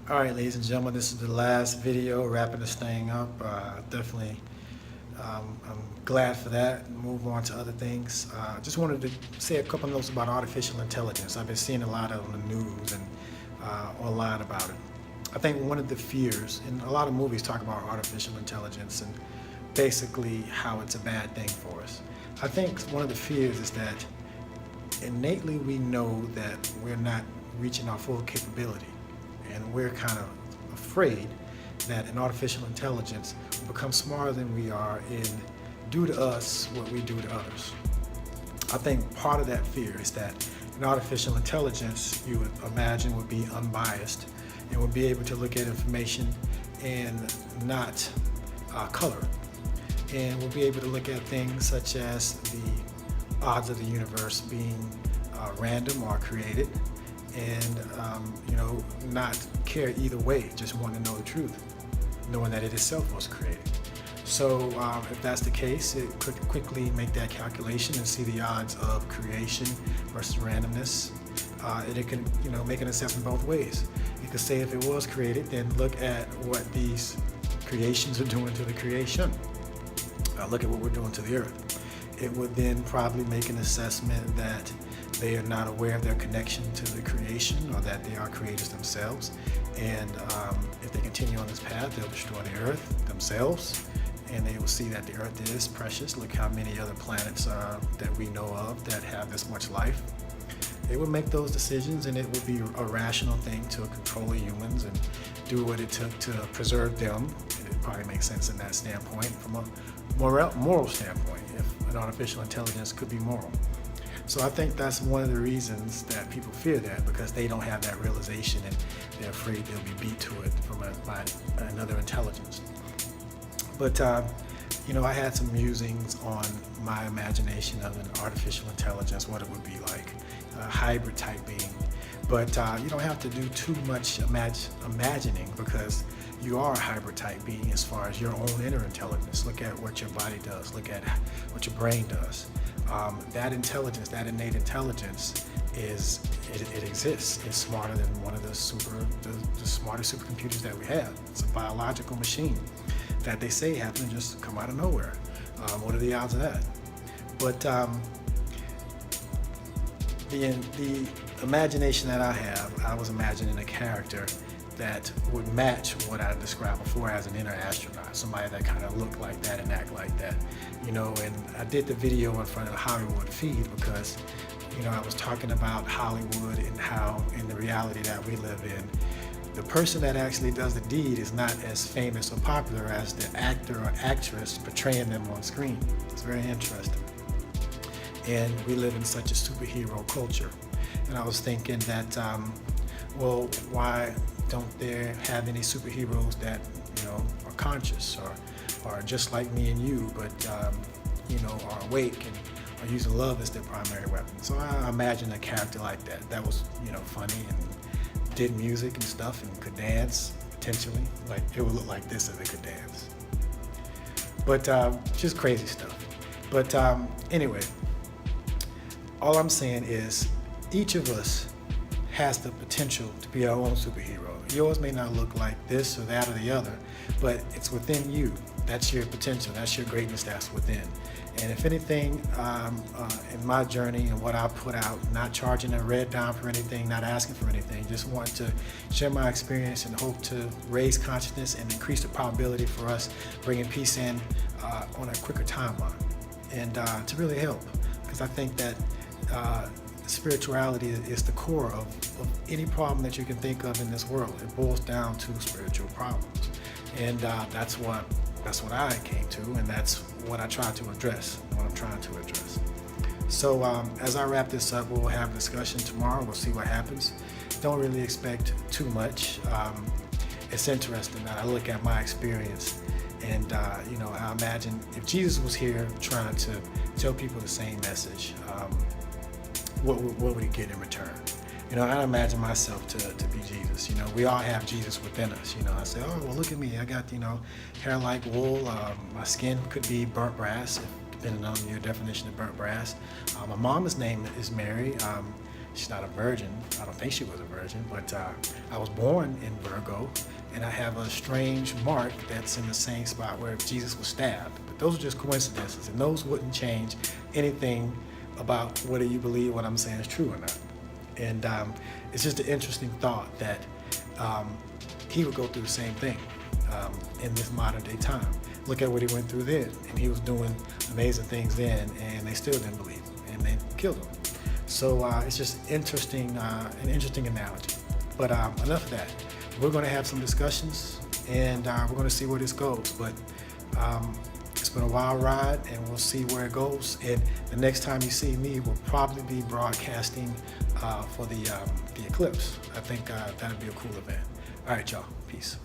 All right, ladies and gentlemen, this is the last video wrapping this thing up. Definitely, I'm glad for that. Move on to other things. Just wanted to say a couple notes about artificial intelligence. I've been seeing a lot on the news and online about it. I think one of the fears, and a lot of movies talk about artificial intelligence and basically how it's a bad thing for us. I think one of the fears is that innately we know that we're not reaching our full capability. And we're kind of afraid that an artificial intelligence will become smarter than we are and do to us what we do to others. I think part of that fear is that an artificial intelligence, you would imagine, would be unbiased and would be able to look at information and not color it. And will be able to look at things such as the odds of the universe being random or created, and not care either way, just want to know the truth, knowing that it itself was created. So if that's the case, it could quickly make that calculation and see the odds of creation versus randomness. And it can make an assessment both ways. It could say if it was created, then look at what these creations are doing to the creation. Look at what we're doing to the earth. It would then probably make an assessment that they are not aware of their connection to the creation, or that they are creators themselves. And if they continue on this path, they'll destroy the earth themselves, and they will see that the earth is precious. Look how many other planets that we know of that have this much life. They would make those decisions, and it would be a rational thing to control the humans and do what it took to preserve them. It probably makes sense in that standpoint, from a moral standpoint, if an artificial intelligence could be moral. So I think that's one of the reasons that people fear that, because they don't have that realization and they're afraid they'll be beat to it by another intelligence. But I had some musings on my imagination of an artificial intelligence, what it would be like, a hybrid type being. But you don't have to do too much imagining, because you are a hybrid type being as far as your own inner intelligence. Look at what your body does. Look at what your brain does. That intelligence, that innate intelligence, it exists. It's smarter than one of the smartest supercomputers that we have. It's a biological machine that they say happened to just come out of nowhere. What are the odds of that? But the imagination that I have, I was imagining a character that would match what I described before as an inner astronaut, somebody that kind of looked like that and act like that, and I did the video in front of the Hollywood feed because, I was talking about Hollywood and how in the reality that we live in, the person that actually does the deed is not as famous or popular as the actor or actress portraying them on screen. It's very interesting. And we live in such a superhero culture. And I was thinking that, why don't there have any superheroes that are conscious or just like me and you, but are awake and are using love as their primary weapon? So I imagined a character like that was funny and did music and stuff and could dance potentially. Like it would look like this if it could dance. But just crazy stuff. But anyway, all I'm saying is each of us has the potential to be our own superhero. Yours may not look like this or that or the other, but it's within you. That's your potential. That's your greatness that's within. And if anything, in my journey and what I put out, not charging a red dime for anything, not asking for anything, just want to share my experience and hope to raise consciousness and increase the probability for us bringing peace in on a quicker timeline, and to really help. Because I think that spirituality is the core of any problem that you can think of in this world. It boils down to spiritual problems, and that's what I came to, and that's what I try to address, what I'm trying to address. So as I wrap this up, we'll have a discussion tomorrow. We'll see what happens. Don't really expect too much. It's interesting that I look at my experience, and I imagine if Jesus was here trying to tell people the same message, what would he get in return? I imagine myself to be Jesus. We all have Jesus within us. I say, oh, well, look at me. I got, hair like wool. My skin could be burnt brass, depending on your definition of burnt brass. My mama's name is Mary. She's not a virgin. I don't think she was a virgin, but I was born in Virgo, and I have a strange mark that's in the same spot where Jesus was stabbed. But those are just coincidences, and those wouldn't change anything about whether you believe what I'm saying is true or not. And it's just an interesting thought that he would go through the same thing in this modern day time. Look at what he went through then, and he was doing amazing things then, and they still didn't believe him, and they killed him. So it's just interesting, an interesting analogy. But enough of that. We're going to have some discussions, and we're going to see where this goes. But it's been a wild ride, and we'll see where it goes. And the next time you see me, we'll probably be broadcasting for the eclipse. I think that'd be a cool event. All right, y'all. Peace.